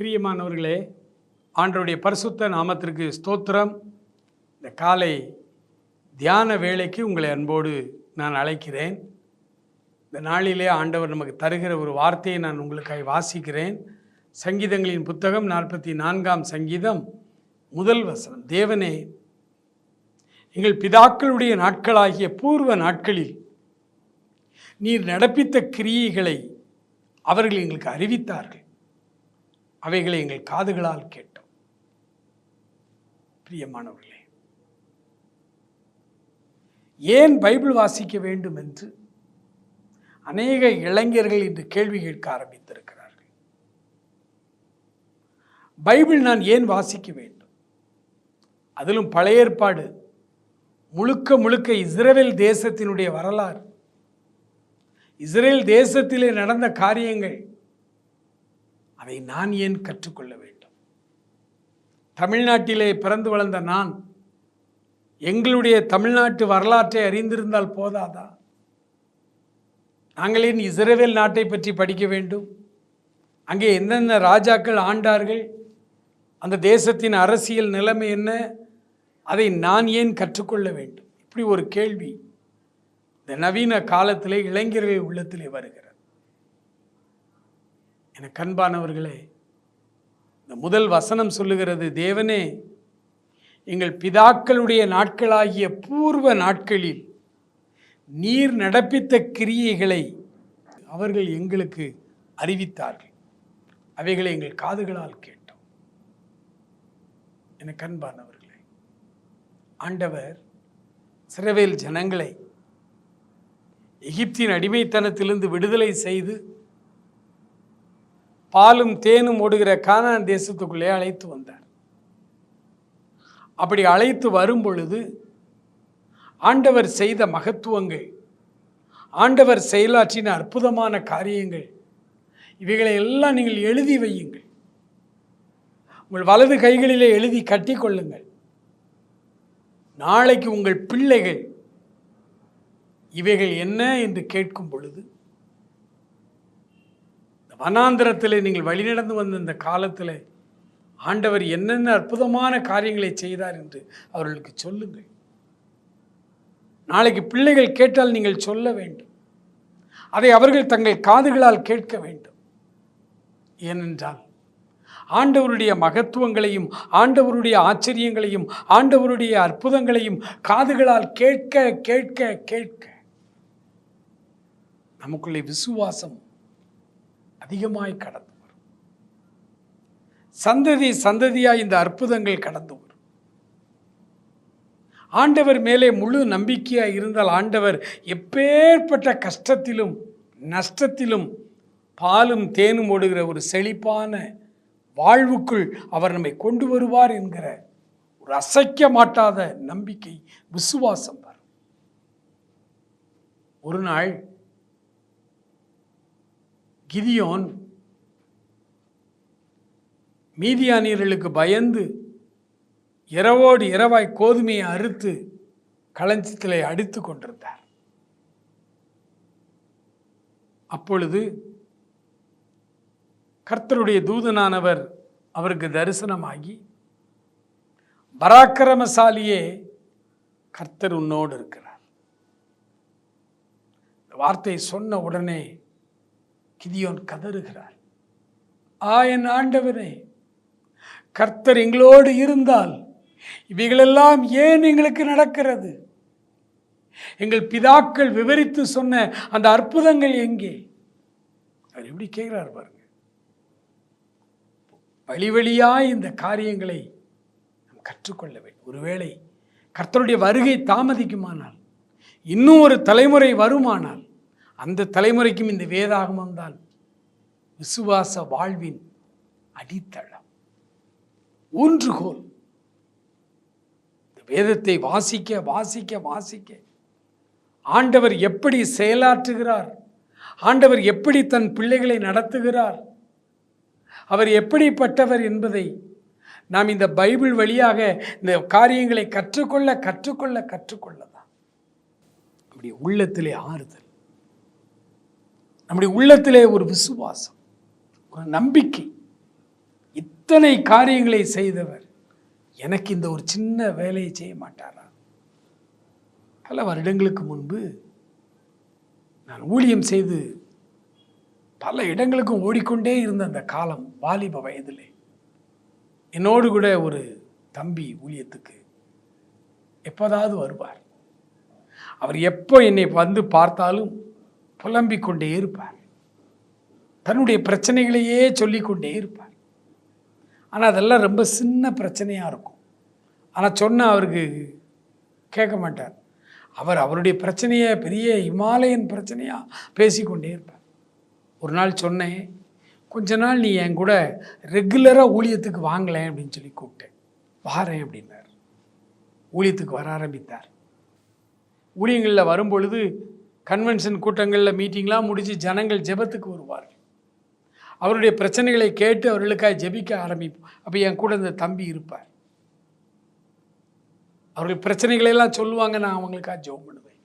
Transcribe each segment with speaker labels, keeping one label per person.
Speaker 1: பிரியமானவர்களே, ஆண்டவருடைய பரிசுத்த நாமத்திற்கு ஸ்தோத்திரம். இந்த காலை தியான வேளைக்கு உங்களை அன்போடு நான் அழைக்கிறேன். இந்த நாளிலே ஆண்டவர் நமக்கு தருகிற ஒரு வார்த்தையை நான் உங்களுக்காக வாசிக்கிறேன். சங்கீதங்களின் புத்தகம் 44ஆம் சங்கீதம் முதல் வசனம். தேவனே, எங்கள் பிதாக்களுடைய நாட்களாகிய பூர்வ நாட்களில் நீர் நடப்பித்த கிரியைகளை அவர்கள் எங்களுக்கு அறிவித்தார்கள், அவைகளை எங்கள் காதுகளால் கேட்டோம். பிரியமானவர்களே, ஏன் பைபிள் வாசிக்க வேண்டும் என்று அநேக இளைஞர்கள் இன்று கேள்வி கேட்க ஆரம்பித்திருக்கிறார்கள். பைபிள் நான் ஏன் வாசிக்க வேண்டும்? அதிலும் பழைய ஏற்பாடு முழுக்க முழுக்க இஸ்ரவேல் தேசத்தினுடைய வரலாறு, இஸ்ரேல் தேசத்திலே நடந்த காரியங்கள், அதை நான் ஏன் கற்றுக்கொள்ள வேண்டும்? தமிழ்நாட்டிலே பிறந்து வளர்ந்த நான் எங்களுடைய தமிழ்நாட்டு வரலாற்றை அறிந்திருந்தால் போதாதா? நாங்கள் ஏன் இஸ்ரவேல் நாட்டை பற்றி படிக்க வேண்டும்? அங்கே என்னென்ன ராஜாக்கள் ஆண்டார்கள், அந்த தேசத்தின் அரசியல் நிலைமை என்ன, அதை நான் ஏன் கற்றுக்கொள்ள வேண்டும்? இப்படி ஒரு கேள்வி இந்த நவீன காலத்திலே இளைஞர்கள் உள்ளத்திலே வருகிறது. எனக்கு அன்பானவர்களே, இந்த முதல் வசனம் சொல்லுகிறது, தேவனே, எங்கள் பிதாக்களுடைய நாட்களாகிய பூர்வ நாட்களில் நீர் நடப்பித்த கிரியைகளை அவர்கள் எங்களுக்கு அறிவித்தார்கள், அவைகளை எங்கள் காதுகளால் கேட்டோம். எனக்கு அன்பானவர்களே, ஆண்டவர் இஸ்ரவேல் ஜனங்களை எகிப்தின் அடிமைத்தனத்திலிருந்து விடுதலை செய்து பாலும் தேனும் ஓடுகிற கானான் தேசத்துக்குள்ளே அழைத்து வந்தார். அப்படி அழைத்து வரும் பொழுது ஆண்டவர் செய்த மகத்துவங்கள், ஆண்டவர் செயலாற்றின அற்புதமான காரியங்கள், இவைகளை எல்லாம் நீங்கள் எழுதி வையுங்கள். உங்கள் வலது கைகளிலே எழுதி கட்டி கொள்ளுங்கள். நாளைக்கு உங்கள் பிள்ளைகள் இவைகள் என்ன என்று கேட்கும் பொழுது, வனாந்திரத்தில் நீங்கள் வழிநடந்து வந்த இந்த காலத்தில் ஆண்டவர் என்னென்ன அற்புதமான காரியங்களை செய்தார் என்று அவர்களுக்கு சொல்லுங்கள். நாளைக்கு பிள்ளைகள் கேட்டால் நீங்கள் சொல்ல வேண்டும். அதை அவர்கள் தங்கள் காதுகளால் கேட்க வேண்டும். ஏனென்றால் ஆண்டவருடைய மகத்துவங்களையும் ஆண்டவருடைய ஆச்சரியங்களையும் ஆண்டவருடைய அற்புதங்களையும் காதுகளால் கேட்க கேட்க கேட்க நமக்குள்ளே விசுவாசம் அதிகமாய் கடந்து வரும். சந்ததி சந்ததியாய் இந்த அற்புதங்கள் கடந்து வரும். ஆண்டவர் மேலே முழு நம்பிக்கையாய் இருந்தால் ஆண்டவர் எப்பேற்பட்ட கஷ்டத்திலும் நஷ்டத்திலும் பாலும் தேனும் ஓடுகிற ஒரு செழிப்பான வாழ்வுக்குள் அவர் நம்மை கொண்டு வருவார் என்கிற ஒரு அசைக்க மாட்டாத நம்பிக்கை, விசுவாசம் வரும். ஒரு நாள் கிதியோன் மீதியானியர்களுக்கு பயந்து இரவோடு இரவாய் கோதுமையை அறுத்து களஞ்சியத்திலே அடித்து கொண்டிருந்தார். அப்பொழுது கர்த்தருடைய தூதனானவர் அவருக்கு தரிசனமாகி, பராக்கிரமசாலியே, கர்த்தர் உன்னோடு இருக்கிறார். வார்த்தை சொன்ன உடனே கிதியோன் கதறுகிறார். என் ஆண்டவரே, கர்த்தர் எங்களோடு இருந்தால் இவைகளெல்லாம் ஏன் எங்களுக்கு நடக்கிறது? எங்கள் பிதாக்கள் விவரித்து சொன்ன அந்த அற்புதங்கள் எங்கே? அவர் எப்படி கேட்கிறார் பாருங்க. வழி வழியாய் இந்த காரியங்களை நாம் கற்றுக்கொள்ள வேண்டும். ஒருவேளை கர்த்தருடைய வருகை தாமதிக்குமானால், இன்னும் ஒரு தலைமுறை வருமானால், அந்த தலைமுறைக்கும் இந்த வேதாகமம் தான் விசுவாச வாழ்வின் அடித்தளம், ஊன்றுகோல். இந்த வேதத்தை வாசிக்க வாசிக்க வாசிக்க ஆண்டவர் எப்படி செயலாற்றுகிறார், ஆண்டவர் எப்படி தன் பிள்ளைகளை நடத்துகிறார், அவர் எப்படிப்பட்டவர் என்பதை நாம் இந்த பைபிள் வழியாக இந்த காரியங்களை கற்றுக்கொள்ள கற்றுக்கொள்ள கற்றுக்கொள்ளதான் நம்முடைய உள்ளத்திலே ஆறுதல், நம்முடைய உள்ளத்திலே ஒரு விசுவாசம், ஒரு நம்பிக்கை, இத்தனை காரியங்களை செய்தவர் எனக்கு இந்த ஒரு சின்ன வேலையை செய்ய மாட்டாரா? பல வருடங்களுக்கு முன்பு நான் ஊழியம் செய்து பல இடங்களுக்கும் ஓடிக்கொண்டே இருந்த அந்த காலம், வாலிப வயதிலே என்னோடு கூட ஒரு தம்பி ஊழியத்துக்கு எப்போதாவது வருவார். அவர் எப்போ என்னை வந்து பார்த்தாலும் புலம்பிக் கொண்டே இருப்பார், தன்னுடைய பிரச்சனைகளையே சொல்லிக்கொண்டே இருப்பார். ஆனால் அதெல்லாம் ரொம்ப சின்ன பிரச்சனையாக இருக்கும். ஆனால் சொன்னால் அவருக்கு கேட்க மாட்டார். அவருடைய பிரச்சனையை பெரிய இமாலயன் பிரச்சனையாக பேசிக்கொண்டே இருப்பார். ஒரு நாள் சொன்னேன், கொஞ்ச நாள் நீ என் கூட ரெகுலராக ஊழியத்துக்கு வாங்கலேன் அப்படின்னு சொல்லி கூப்பிட்டேன். வாரேன் அப்படின்னார். ஊழியத்துக்கு வர ஆரம்பித்தார். ஊழியங்களில் வரும்பொழுது கன்வென்ஷன் கூட்டங்களில் மீட்டிங்லாம் முடித்து ஜனங்கள் ஜெபத்துக்கு வருவார்கள். அவருடைய பிரச்சனைகளை கேட்டு அவர்களுக்காக ஜெபிக்க ஆரம்பிப்போம். அப்போ என் கூட இந்த தம்பி இருப்பார். அவர்கள் பிரச்சனைகளெல்லாம் சொல்லுவாங்க, நான் அவங்களுக்காக ஜெபம் பண்ணுவேன்.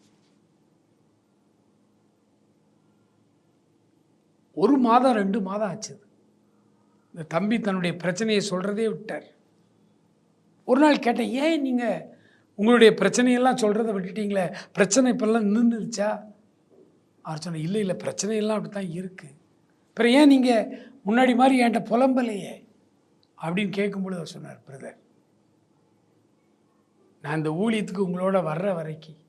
Speaker 1: ஒரு மாதம் 2 மாதம் ஆச்சு. இந்த தம்பி தன்னுடைய பிரச்சனையை சொல்கிறதே விட்டார். ஒரு நாள் கேட்டேன், ஏன் நீங்கள் உங்களுடைய பிரச்சனையெல்லாம் சொல்கிறத விட்டுட்டீங்களே, பிரச்சனை இப்போல்லாம் நின்றுச்சா? அவர் சொன்ன, இல்லை இல்லை, பிரச்சனையெல்லாம் அப்படி தான் இருக்குது. அப்புறம் ஏன் நீங்கள் முன்னாடி மாதிரி என்கிட்ட புலம்பலையே அப்படின்னு கேட்கும்பொழுது அவர் சொன்னார், பிரதர், நான் இந்த ஊழியத்துக்கு உங்களோட வர்ற வரைக்கும்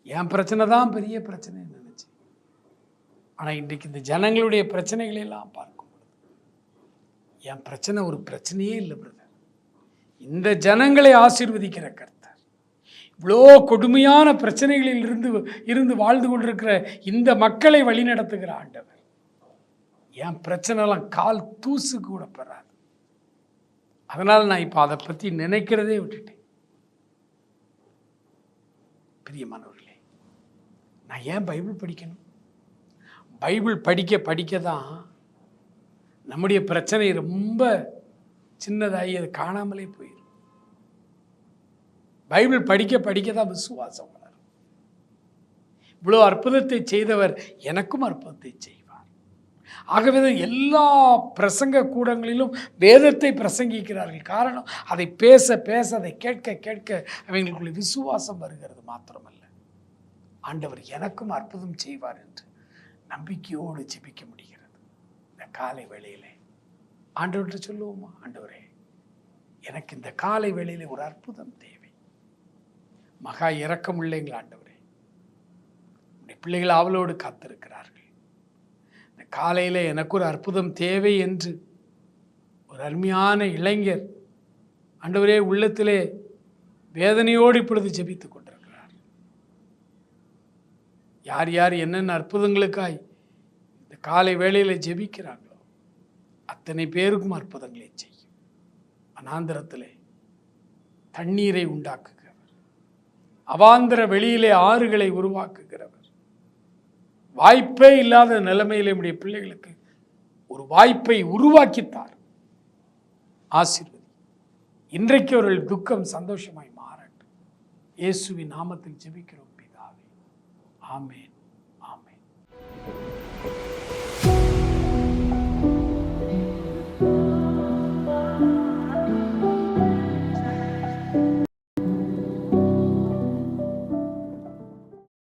Speaker 1: என் பிரச்சனை தான் பெரிய பிரச்சனைன்னு நினச்சேன். ஆனால் இன்றைக்கு இந்த ஜனங்களுடைய பிரச்சனைகளெல்லாம் பார்க்கும்பொழுது என் பிரச்சனை ஒரு பிரச்சனையே இல்லை பிரதர். இந்த ஜனங்களை ஆசீர்வதிக்கிற கர்த்தர், இவ்வளோ கொடுமையான பிரச்சனைகளில் இருந்து வாழ்ந்து கொண்டிருக்கிற இந்த மக்களை வழிநடத்துகிற ஆண்டவர், என் பிரச்சனைலாம் கால் தூசு கூட பெறாது. அதனால் நான் இப்போ அதை பற்றி நினைக்கிறதே விட்டுட்டேன். பிரியமானவர்களே, நான் ஏன் பைபிள் படிக்கணும்? பைபிள் படிக்க தான் நம்முடைய பிரச்சனை ரொம்ப சின்னதாகி அது காணாமலே போயிடும். பைபிள் படிக்க தான் விசுவாசம் வளரும். இவ்வளோ அற்புதத்தை செய்தவர் எனக்கும் அற்புதத்தை செய்வார். ஆகவே எல்லா பிரசங்க கூடங்களிலும் வேதத்தை பிரசங்கிக்கிறார்கள். காரணம், அதை பேச பேச அதை கேட்க கேட்க அவங்களுக்குள்ள விசுவாசம் வருகிறது. மாத்திரமல்ல, ஆண்டவர் எனக்கும் அற்புதம் செய்வார் என்று நம்பிக்கையோடு ஜெபிக்க முடிகிறது. இந்த காலை வேளையிலே ஆண்டவர்கிட்ட சொல்லுவோமா, ஆண்டவரே, எனக்கு இந்த காலை வேளையிலே ஒரு அற்புதம் தேவை. மகா இரக்கமுள்ள எங்கள் ஆண்டவரே, உடைய பிள்ளைகள் ஆவலோடு காத்திருக்கிறார்கள். இந்த காலையில் எனக்கு ஒரு அற்புதம் தேவை என்று ஒரு அருமையான இளைஞர் ஆண்டவரே உள்ளத்திலே வேதனையோடு இப்பொழுது ஜெபித்துக் கொண்டிருக்கிறார். யார் யார் என்னென்ன அற்புதங்களுக்காய் இந்த காலை வேளையில் ஜெபிக்கிறாங்களோ அத்தனை பேருக்கும் அற்புதங்களை செய்யும். அனாந்திரத்திலே தண்ணீரை உண்டாக்குகிறவர், அவாந்திர வெளியிலே ஆறுகளை உருவாக்குகிறவர், வாய்ப்பே இல்லாத நிலைமையிலே நம்முடைய பிள்ளைகளுக்கு ஒரு வாய்ப்பை உருவாக்கித்தார். ஆசீர்வதி. இன்றைக்கு அவர்கள் துக்கம் சந்தோஷமாய் மாறட்டும். இயேசுவின் நாமத்தில் ஜெபிக்கிறோம் பிதாவே, ஆமென்.